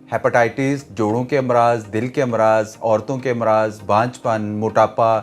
Hepatitis, जोड़ों के अमराज, दिल के अमराज, औरतों के अमराज, बांझपन, मोटापा,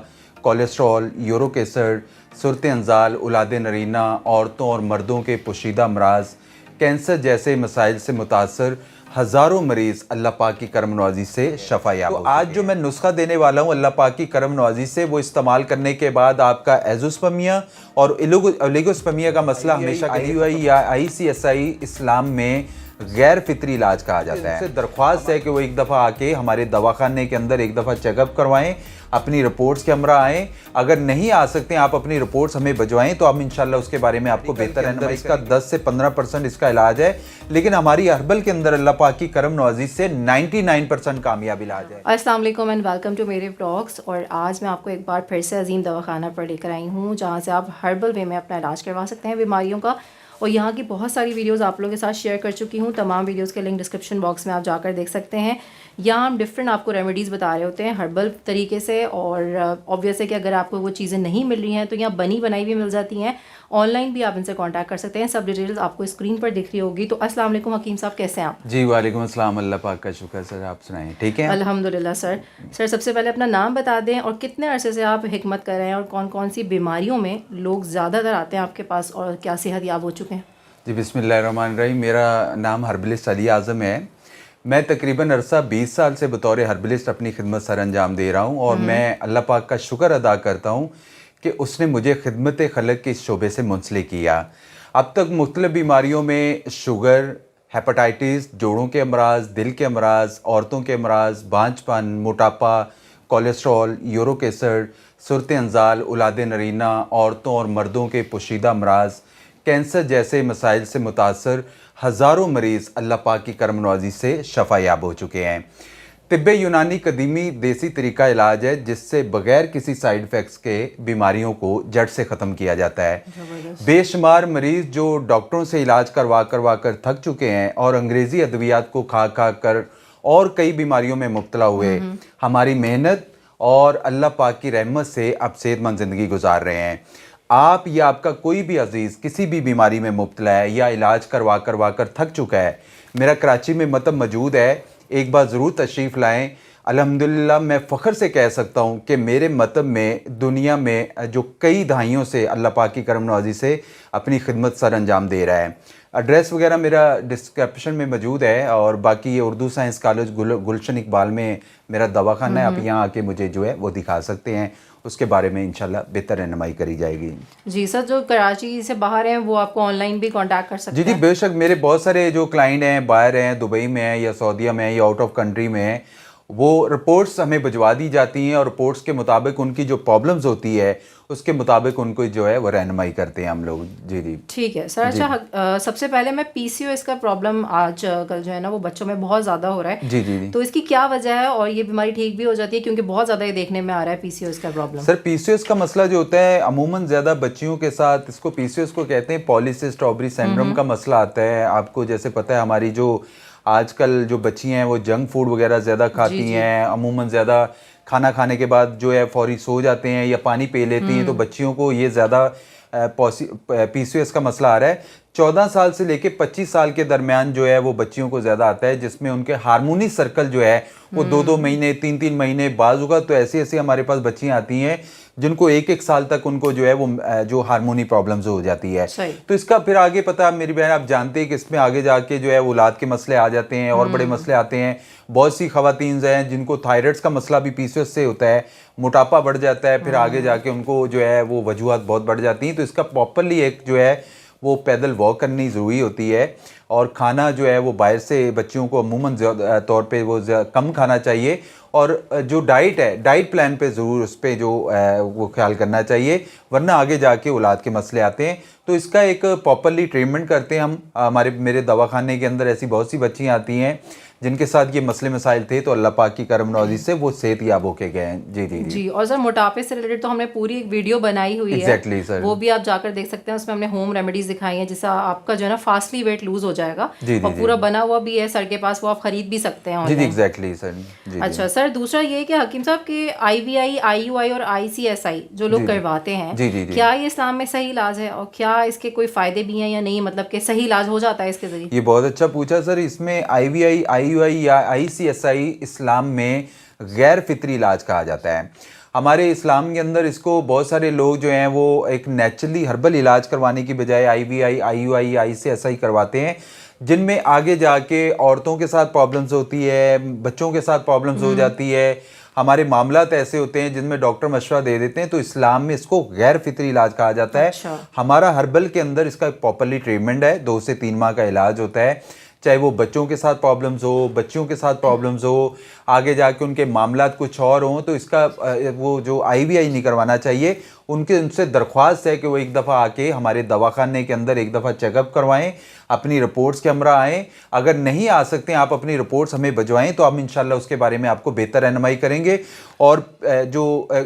कोलेस्ट्रॉल, यूरिक एसिड, सूरत अंजाल, औलाद नरीना, औरतों और मर्दों के पोशीदा अमराज, कैंसर जैसे मसाइल से मुतासर हज़ारों मरीज़ अल्लाह पाक की करम नवाजी से शफा याब हो चुके हैं। आज जो मैं नुस्खा देने वाला हूँ अल्लाह पाक की करम नवाजी से, वो इस्तेमाल करने के बाद आपका एजोस्पर्मिया और ओलिगोस्पर्मिया का मसला हमेशा IUI या ICSI इस्लाम में गैर फितरी इलाज कहा जाता है। दरख्वास्त है कि वो एक दफ़ा आके हमारे दवाखाने के अंदर एक दफ़ा चेकअप करवाएं, अपनी रिपोर्ट्स के हमरा आएँ। अगर नहीं आ सकते हैं आप अपनी रिपोर्ट्स हमें भिजवाएं तो हम इंशाल्लाह उसके बारे में आपको बेहतर अंदर इसका 10 से 15% इसका इलाज है, लेकिन हमारी हर्बल के अंदर अल्लाह पाक की करम नवाजी से 99% कामयाब इलाज है। अस्सलाम वालेकुम एंड वेलकम टू मेरे ब्लॉग्स। और आज मैं आपको एक बार फिर से अजीम दवाखाना पर लेकर आई हूँ, जहाँ से आप हर्बल वे में अपना इलाज करवा सकते हैं बीमारियों का। और यहाँ की बहुत सारी वीडियोस आप लोगों के साथ शेयर कर चुकी हूँ। तमाम वीडियोस के लिंक डिस्क्रिप्शन बॉक्स में आप जाकर देख सकते हैं। यहाँ हम डिफरेंट आपको रेमेडीज़ बता रहे होते हैं हर्बल तरीके से। और ऑब्वियस है कि अगर आपको वो चीज़ें नहीं मिल रही हैं तो यहाँ बनी बनाई भी मिल जाती हैं। ऑनलाइन भी आप इनसे कांटेक्ट कर सकते हैं। सब डिटेल्स आपको स्क्रीन पर दिख रही होगी। तो अस्सलाम वालेकुम हकीम साहब, कैसे हैं आप? जी वालेकुम अस्सलाम, अल्लाह पाक का शुक्र सर, आप सुनाएं ठीक है? अल्हम्दुलिल्लाह सर। सर सबसे पहले अपना नाम बता दें और कितने अरसे से आप हिकमत कर रहे हैं और कौन कौन सी बीमारियों में लोग ज़्यादातर आते हैं आपके पास और क्या सेहत याब हो चुके हैं? जी बिस्मिल्लाहिर्रहमानिर्रहीम। मेरा नाम हर्बलिस्ट अली आज़म है। मैं तकरीबन अरसा 20 साल से बतौर हर्बलिस्ट अपनी खिदमत सर अंजाम दे रहा हूँ और मैं अल्लाह पाक का शुक्र अदा करता हूँ कि उसने मुझे खिदमत खलक के इस शोबे से मुंसलिक किया। अब तक मुख्तलिफ बीमारियों में शुगर, हेपेटाइटिस, जोड़ों के अमराज, दिल के अमराज, औरतों के अमराज, बांझपन, मोटापा, कोलेस्ट्रॉल, यूरिक एसिड, सूरत अंजाल, औलाद नरीना, औरतों और मर्दों के पोशीदा अमराज, कैंसर जैसे मसाइल से मुतासर हज़ारों मरीज़ अल्लाह पाक की करम नवाजी से शफा याब हो चुके हैं। तिब्बे यूनानी कदीमी देसी तरीका इलाज है जिससे बग़ैर किसी साइड इफ़ेक्ट्स के बीमारियों को जड़ से ख़त्म किया जाता है। बेशुमार मरीज़ जो डॉक्टरों से इलाज करवा कर थक चुके हैं और अंग्रेज़ी अद्वियात को खा कर और कई बीमारियों में मुब्तला हुए, हमारी मेहनत और अल्लाह पाक की रहमत से अब सेहतमंद ज़िंदगी गुजार रहे हैं। आप या आपका कोई भी अजीज़ किसी भी बीमारी में मुब्तला है या इलाज करवा कर थक चुका है, मेरा कराची में मतब मौजूद है, एक बार ज़रूर तशरीफ़ लाएँ। अल्हम्दुलिल्लाह मैं फ़ख्र से कह सकता हूँ कि मेरे मतब में दुनिया में जो कई दहाइयों से अल्लाह पाक की करम नवाजी से अपनी खिदमत सर अंजाम दे रहा है। एड्रेस वगैरह मेरा डिस्क्रिप्शन में मौजूद है और बाकी ये उर्दू साइंस कॉलेज गुलशन इकबाल में मेरा दवाखाना है। आप यहाँ आके मुझे जो है वो दिखा सकते हैं, उसके बारे में इंशाल्लाह बेहतर रहनुमाई करी जाएगी। जी सर, जो कराची से बाहर हैं वो आपको ऑनलाइन भी कांटेक्ट कर सकते हैं? जी बेशक, मेरे बहुत सारे जो क्लाइंट हैं बाहर हैं, दुबई में हैं या सऊदीया में हैं या आउट ऑफ कंट्री में हैं, वो रिपोर्ट्स हमें भिजवा दी जाती हैं और रिपोर्ट्स के मुताबिक उनकी जो प्रॉब्लम्स होती है उसके मुताबिक उनको जो है वो रहनुमाई करते हैं हम लोग। जी ठीक है सर। अच्छा, सबसे पहले मैं PCOS का प्रॉब्लम आज कल जो है ना वो बच्चों में बहुत ज़्यादा हो रहा है। जी। तो इसकी क्या वजह है और ये बीमारी ठीक भी हो जाती है? क्योंकि बहुत ज़्यादा ये देखने में आ रहा है PCOS का प्रॉब्लम। सर PCOS का मसला जो होता है अमूमन ज़्यादा बच्चियों के साथ, इसको PCOS को कहते हैं पॉलीसिस्टिक ओवरी सिंड्रोम का मसला आता है। आपको जैसे पता है हमारी जो आजकल जो बच्ची हैं वो जंक फूड वगैरह ज़्यादा खाती हैं, अमूमन ज़्यादा खाना खाने के बाद जो है फौरी सो जाते हैं या पानी पी लेती हैं, तो बच्चियों को ये ज़्यादा PCOS का मसला आ रहा है। 14 साल से लेके 25 साल के दरमियान जो है वो बच्चियों को ज़्यादा आता है, जिसमें उनके हार्मोनी सर्कल जो है वो 2-2 महीने 3-3 महीने बाजुगा तो ऐसी हमारे पास बच्चियाँ आती हैं जिनको 1-1 साल तक उनको जो है वो जो हार्मोनी प्रॉब्लम्स हो जाती है। तो इसका फिर आगे पता मेरी बहन आप जानते हैं कि इसमें आगे जाके जो है औलाद के मसले आ जाते हैं और बड़े मसले आते हैं। बहुत सी खवातीन हैं जिनको थायराइड्स का मसला भी PCOS से होता है, मोटापा बढ़ जाता है, फिर आगे जाके उनको जो है वो वजूहात बहुत बढ़ जाती हैं। तो इसका प्रॉपरली एक जो है वो पैदल वॉक करनी ज़रूरी होती है और खाना जो है वो बाहर से बच्चियों को अमूमन तौर पे वो कम खाना चाहिए और जो डाइट है डाइट प्लान पे ज़रूर उस पर जो वो ख्याल करना चाहिए, वरना आगे जाके औलाद के मसले आते हैं। तो इसका एक प्रॉपरली ट्रीटमेंट करते हैं हम। मेरे दवाखाने के अंदर ऐसी बहुत सी बच्चियाँ आती हैं जिनके साथ ये मसले मसाइल थे, तो अल्लाह पाक की करम नवाजी से वो सेहत याब होके गए हैं। जी। और सर मोटापे से रिलेटेड तो हमने पूरी एक वीडियो बनाई हुई है। एग्जैक्टली सर, वो भी आप जाकर देख सकते हैं। उसमें हमने होम रेमेडीज दिखाई हैं जिससे आपका जो है ना फास्टली वेट लूज हो जाएगा। और पूरा बना हुआ भी है सर के पास, वो आप खरीद भी सकते हैं। जी एग्जैक्टली सर। अच्छा सर, दूसरा ये कि हकीम साहब के IVI, IUI और ICSI जो लोग करवाते हैं, क्या ये इस्लाम में सही इलाज है और क्या इसके कोई फायदे भी हैं या नहीं? मतलब कि सही इलाज हो जाता है इसके जरिए? ये बहुत अच्छा पूछा सर। इसमें IVI, IUI या ICSI इस्लाम में गैर फितरी इलाज कहा जाता है। हमारे इस्लाम के अंदर इसको बहुत सारे लोग जो हैं वो एक नेचुरली हर्बल इलाज करवाने की बजाय IVI, IUI, ICSI करवाते हैं, जिनमें आगे जाके औरतों के साथ प्रॉब्लम्स होती है, बच्चों के साथ प्रॉब्लम्स हो जाती है। हमारे मामलात ऐसे होते हैं जिनमें डॉक्टर मशवरा दे देते हैं, तो इस्लाम में इसको गैर फितरी इलाज कहा जाता है। अच्छा। हमारा हर्बल के अंदर इसका प्रॉपरली ट्रीटमेंट है, 2 से 3 माह का इलाज होता है। चाहे वो बच्चों के साथ प्रॉब्लम्स हो, बच्चियों के साथ प्रॉब्लम्स हो, आगे जाके उनके मामलात कुछ और हों, तो इसका वो जो IVI नहीं करवाना चाहिए। उनसे दरख्वास्त है कि वो एक दफ़ा आके हमारे दवाखाने के अंदर एक दफ़ा चेकअप करवाएं, अपनी रिपोर्ट्स के हमरा आएँ। अगर नहीं आ सकते हैं आप अपनी रिपोर्ट्स हमें भिजवाएं, तो हम इंशाल्लाह उसके बारे में आपको बेहतर रहनुमाई करेंगे। और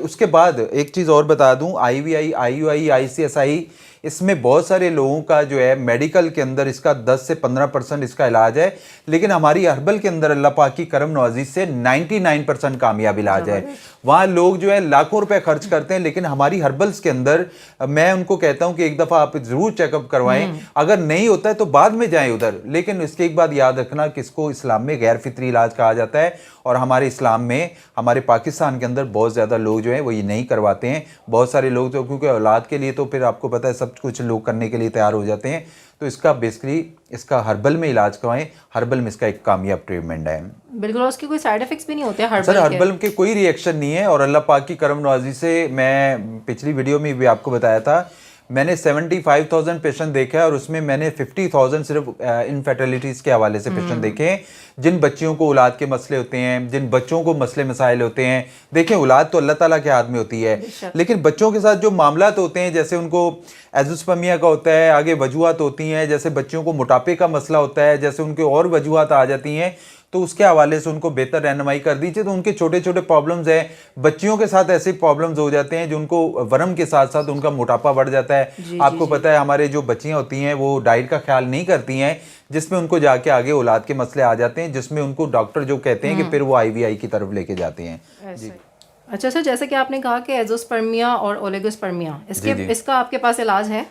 उसके बाद एक चीज़ और बता दूं, IVI, IUI, ICSI इसमें बहुत सारे लोगों का जो है मेडिकल के अंदर इसका 10 से 15% इसका इलाज है, लेकिन हमारी हर्बल के अंदर अल्लाह पाक की करम नवाजी से 99% कामयाब इलाज है। वहाँ लोग जो है लाखों रुपए खर्च करते हैं, लेकिन हमारी हर्बल्स के अंदर मैं उनको कहता हूं कि एक दफ़ा आप ज़रूर चेकअप करवाएं। अगर नहीं होता है तो बाद में जाएं उधर, लेकिन इसके एक बाद याद रखना कि इसको इस्लाम में गैर फितरी इलाज कहा जाता है। और हमारे इस्लाम में, हमारे पाकिस्तान के अंदर बहुत ज़्यादा लोग जो हैं वो ये नहीं करवाते हैं। बहुत सारे लोग तो क्योंकि औलाद के लिए तो फिर आपको पता है सब कुछ लोग करने के लिए तैयार हो जाते हैं। तो इसका बेसिकली इसका हर्बल में इलाज करवाएं, हर्बल में इसका एक कामयाब ट्रीटमेंट है। बिल्कुल, और उसके कोई साइड इफेक्ट्स भी नहीं होते हैं सर हर्बल हर्बल के कोई रिएक्शन नहीं है। और अल्लाह पाक की करम नवाजी से, मैं पिछली वीडियो में भी आपको बताया था, मैंने 75,000 पेशेंट देखे और उसमें मैंने 50,000 सिर्फ इनफर्टिलिटीज़ के हवाले से पेशेंट देखे हैं, जिन बच्चियों को औलाद के मसले होते हैं, जिन बच्चों को मसले मसाइल होते हैं। देखें, औलाद तो अल्लाह ताला के हाथ में होती है, लेकिन बच्चों के साथ जो मामलात होते हैं, जैसे उनको एज़ोस्पर्मिया का होता है, आगे वजूहात होती हैं, जैसे बच्चों को मोटापे का मसला होता है, जैसे उनके और वजूहात आ जाती हैं, तो उसके हवाले से उनको बेहतर रहनुमाई कर दीजिए। तो उनके छोटे छोटे प्रॉब्लम्स हैं, बच्चियों के साथ ऐसे प्रॉब्लम्स हो जाते हैं जो उनको वरम के साथ साथ उनका मोटापा बढ़ जाता है। आपको पता है हमारे जो बच्चियां होती हैं वो डाइट का ख्याल नहीं करती हैं, जिसमें उनको जाके आगे औलाद के मसले आ जाते हैं, जिसमें उनको डॉक्टर जो कहते हैं कि फिर वो IVI की तरफ लेके जाते हैं। अच्छा सर, जैसे कि आपने कहा कि एज़ोस्पर्मिया और ओलिगोस्पर्मिया, इसका आपके पास इलाज है?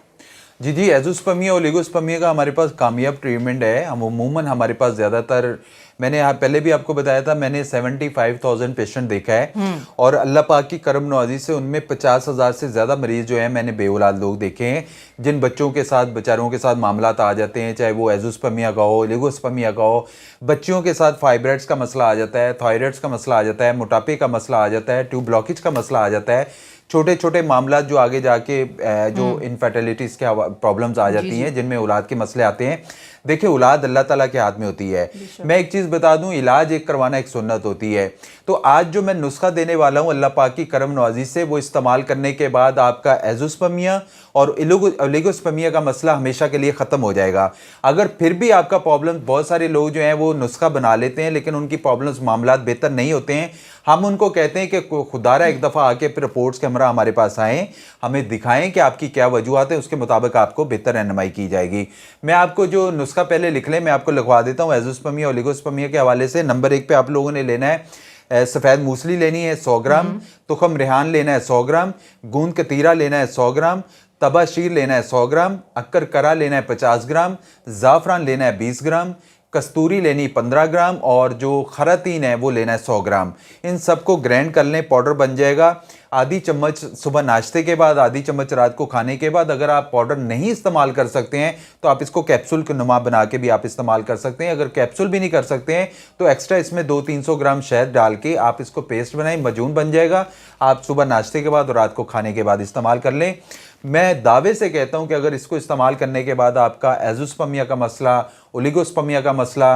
जी, एज़ोस्पर्मिया ओलिगोस्पर्मिया का हमारे पास कामयाब ट्रीटमेंट है। हम अमूमन हमारे पास ज़्यादातर, मैंने पहले भी आपको बताया था, मैंने 75,000 पेशेंट देखा है और अल्लाह पाक की करम नवाजी से उनमें 50,000 से ज़्यादा मरीज़ जो हैं मैंने बेऔलाद लोग देखे हैं, जिन बच्चों के साथ, बेचारों के साथ मामलात आ जाते हैं, चाहे वो एज़ोस्पर्मिया का हो, ओलिगोस्पर्मिया का हो। बच्चियों के साथ फाइब्राइड्स का मसला आ जाता है, थायराइड्स का मसला आ जाता है, मोटापे का मसला आ जाता है, ट्यूब ब्लॉकेज का मसला आ जाता है, छोटे छोटे मामला जो आगे जाके जो इनफर्टिलिटीज़ के प्रॉब्लम्स आ जाती हैं, जिनमें औलाद के मसले आते हैं। देखिए, औलाद अल्लाह ताला के हाथ में होती है। मैं एक चीज़ बता दूं, इलाज एक करवाना एक सुन्नत होती है। तो आज जो मैं नुस्खा देने वाला हूं अल्लाह पाक की करम नवाजी से, वो इस्तेमाल करने के बाद आपका एज़ोस्पर्मिया और ओलिगोस्पर्मिया का मसला हमेशा के लिए ख़त्म हो जाएगा। अगर फिर भी आपका प्रॉब्लम, बहुत सारे लोग जो हैं वो नुस्खा बना लेते हैं, लेकिन उनकी प्रॉब्लम्स, मामलात बेहतर नहीं होते हैं। हम उनको कहते हैं कि खुदारा एक दफ़ा आके फिर रिपोर्ट्स के हमरा हमारे पास आएँ, हमें दिखाएं कि आपकी क्या वजूहत है, उसके मुताबिक आपको बेहतर रहनुमाई की जाएगी। मैं आपको जो नुस्खा पहले लिख लें, मैं आपको लिखवा देता हूँ। एज़ोस्पर्मिया ओलिगोस्पर्मिया के हवाले से नंबर 1 पे आप लोगों ने लेना है, सफ़ेद मूसली लेनी है 100 ग्राम, तुखम रेहान लेना है 100 ग्राम, गूंद कतीरा लेना है 100 ग्राम, तबा शीर लेना है 100 ग्राम, अक्कर करा लेना है 50 ग्राम, ज़ाफ़रान लेना है 20 ग्राम, कस्तूरी लेनी 15 ग्राम और जो खरातीन है वो लेना है 100 ग्राम। इन सबको ग्राइंड कर लें, पाउडर बन जाएगा। आधी चम्मच सुबह नाश्ते के बाद, आधी चम्मच रात को खाने के बाद। अगर आप पाउडर नहीं इस्तेमाल कर सकते हैं तो आप इसको कैप्सूल के नुमा बना के भी आप इस्तेमाल कर सकते हैं। अगर कैप्सूल भी नहीं कर सकते हैं तो एक्स्ट्रा इसमें 200-300 ग्राम शहद डाल के आप इसको पेस्ट बनाएं, मजून बन जाएगा। आप सुबह नाश्ते के बाद और रात को खाने के बाद इस्तेमाल कर लें। मैं दावे से कहता हूं कि अगर इसको इस्तेमाल करने के बाद आपका एज़ोस्पर्मिया का मसला, ओलिगोस्पर्मिया का मसला,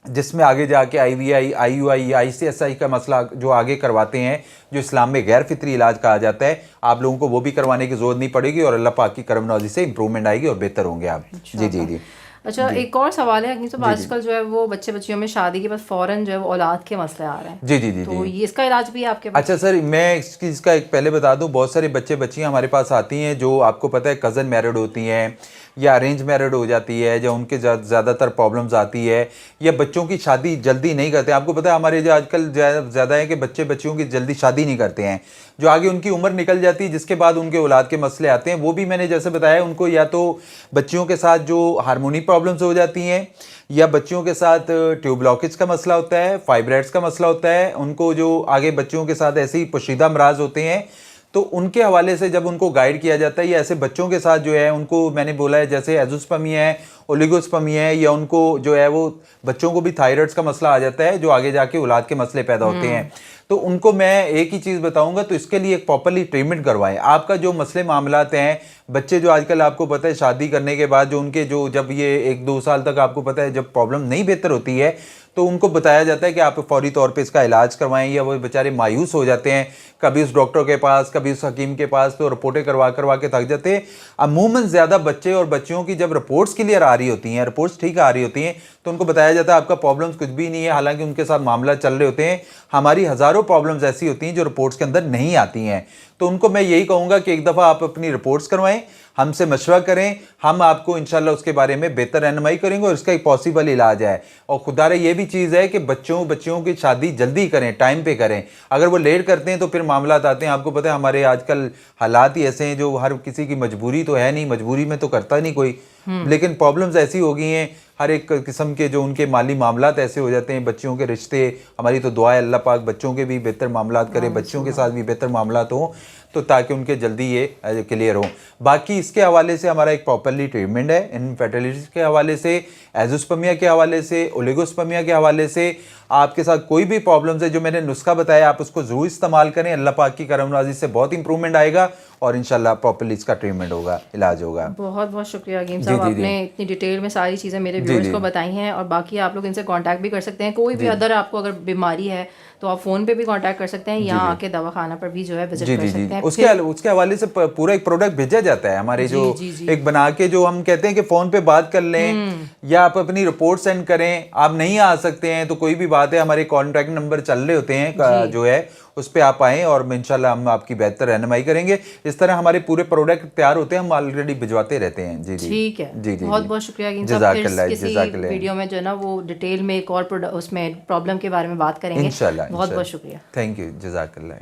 जिसमें आगे जाके IVI, IUI, ICSI का मसला जो आगे करवाते हैं, जो इस्लाम में गैर फितरी इलाज कहा जाता है, आप लोगों को वो भी करवाने की जरूरत नहीं पड़ेगी और अल्लाह पाक की करम नवाजी से इंप्रूवमेंट आएगी और बेहतर होंगे आप। जी। अच्छा, एक और सवाल है कि आजकल जो है वो बच्चे बच्चियों में शादी के बाद फौरन जो है वो औलाद के मसले आ रहे हैं। जी। तो ये इसका इलाज भी है आपके पास? अच्छा सर, मैं इसका एक पहले बता दूं, बहुत सारी बच्चे बच्चियां हमारे पास आती हैं जो आपको पता है कज़न मैरिड होती हैं, या अरेंज मैरिड हो जाती है, या उनके ज़्यादातर प्रॉब्लम्स आती है, या बच्चों की शादी जल्दी नहीं करते। आपको पता है हमारे जो आजकल ज़्यादा है कि बच्चियों की जल्दी शादी नहीं करते हैं, जो आगे उनकी उम्र निकल जाती है जिसके बाद उनके औलाद के मसले आते हैं। वो भी मैंने जैसे बताया, उनको या तो बच्चियों के साथ जो हार्मोनी प्रॉब्लम्स हो जाती हैं, या बच्चियों के साथ ट्यूब ब्लॉकेज का मसला होता है, फाइब्राइड्स का मसला होता है, उनको जो आगे बच्चियों के साथ ऐसे ही पोशीदा अमराज होते हैं, तो उनके हवाले से जब उनको गाइड किया जाता है, या ऐसे बच्चों के साथ जो है उनको मैंने बोला है जैसे एजोस्पर्मिया है, ओलिगोस्पर्मिया है, या उनको जो है वो बच्चों को भी थायराइड्स का मसला आ जाता है जो आगे जाके औलाद के मसले पैदा होते हैं। तो उनको मैं एक ही चीज़ बताऊंगा, तो इसके लिए एक प्रॉपरली ट्रीटमेंट करवाएं। आपका जो मसले मामलात हैं, बच्चे जो आजकल आपको पता है शादी करने के बाद जो उनके जो जब ये 1-2 साल तक आपको पता है जब प्रॉब्लम नहीं बेहतर होती है, तो उनको बताया जाता है कि आप फौरी तौर पे इसका इलाज करवाएं, या वो बेचारे मायूस हो जाते हैं कभी उस डॉक्टर के पास कभी उस हकीम के पास, तो रिपोर्टें करवा के थक जाते हैं। अमूमन ज़्यादा बच्चे और बच्चियों की जब रिपोर्ट्स क्लियर आ रही होती हैं, रिपोर्ट्स ठीक आ रही होती हैं, तो उनको बताया जाता है आपका प्रॉब्लम्स कुछ भी नहीं है, हालांकि उनके साथ मामला चल रहे होते हैं। हमारी हज़ारों प्रॉब्लम्स ऐसी होती हैं जो रिपोर्ट्स के अंदर नहीं आती हैं। तो उनको मैं यही कहूँगा कि एक दफ़ा आप अपनी रिपोर्ट्स करवाएं, हमसे मशवरा करें, हम आपको इंशाल्लाह उसके बारे में बेहतर रहनुमाई करेंगे और इसका एक पॉसिबल इलाज है। और खुदारा ये भी चीज़ है कि बच्चियों की शादी जल्दी करें, टाइम पे करें। अगर वो लेट करते हैं तो फिर मामला आते हैं। आपको पता है हमारे आजकल हालात ही ऐसे हैं, जो हर किसी की मजबूरी तो है नहीं, मजबूरी में तो करता नहीं कोई, लेकिन प्रॉब्लम्स ऐसी हो गई हैं, हर एक किस्म के जो उनके माली मामलात ऐसे हो जाते हैं, बच्चियों के रिश्ते। हमारी तो दुआ है अल्लाह पाक बच्चों के भी बेहतर मामलात करे, बच्चियों के साथ भी बेहतर मामलात हों, तो ताकि उनके जल्दी ये क्लियर हो। बाकी इसके हवाले से हमारा एक प्रॉपरली ट्रीटमेंट है, इनफर्टिलिटी के हवाले से, एजोस्पर्मिया के हवाले से, ओलिगोस्पर्मिया के हवाले से। आपके साथ कोई भी प्रॉब्लम्स है, जो मैंने नुस्खा बताया आप उसको ज़रूर इस्तेमाल करें। अल्लाह पाक की करमनवाजी से बहुत इंप्रूवमेंट आएगा और इंशाल्लाह प्रॉपरली इसका ट्रीटमेंट होगा, इलाज होगा। बहुत बहुत शुक्रिया हकीम साहब, आपने इतनी डिटेल में सारी चीज़ें मेरे व्यूअर्स को बताई हैं। और बाकी आप लोग इनसे कांटेक्ट भी कर सकते हैं, कोई भी अदर आपको अगर बीमारी है तो आप फ़ोन पे भी कांटेक्ट कर सकते हैं, यहाँ आके दवाखाना पर भी जो है विजिट कर सकते हैं। उसके हवाले से पूरा एक प्रोडक्ट भेजा जाता है हमारे, जो एक बना के, जो हम कहते हैं कि फ़ोन पे बात कर लें या आप अपनी रिपोर्ट सेंड करें। आप नहीं आ सकते हैं तो कोई भी बात है, हमारे कॉन्टैक्ट नंबर चल रहे होते हैं जो है उस पर आप आएँ और इंशाल्लाह हम आपकी बेहतर रहनुमाई करेंगे। इस तरह हमारे पूरे प्रोडक्ट तैयार होते हैं, हम ऑलरेडी भिजवाते रहते हैं। जी जी ठीक है, जी जी बहुत बहुत शुक्रिया। किसी वीडियो में जो है ना वो डिटेल में एक और उसमें प्रॉब्लम के बारे में बात करेंगे इंशाल्लाह। बहुत बहुत शुक्रिया, थैंक यू, जज़ाकल्लाह।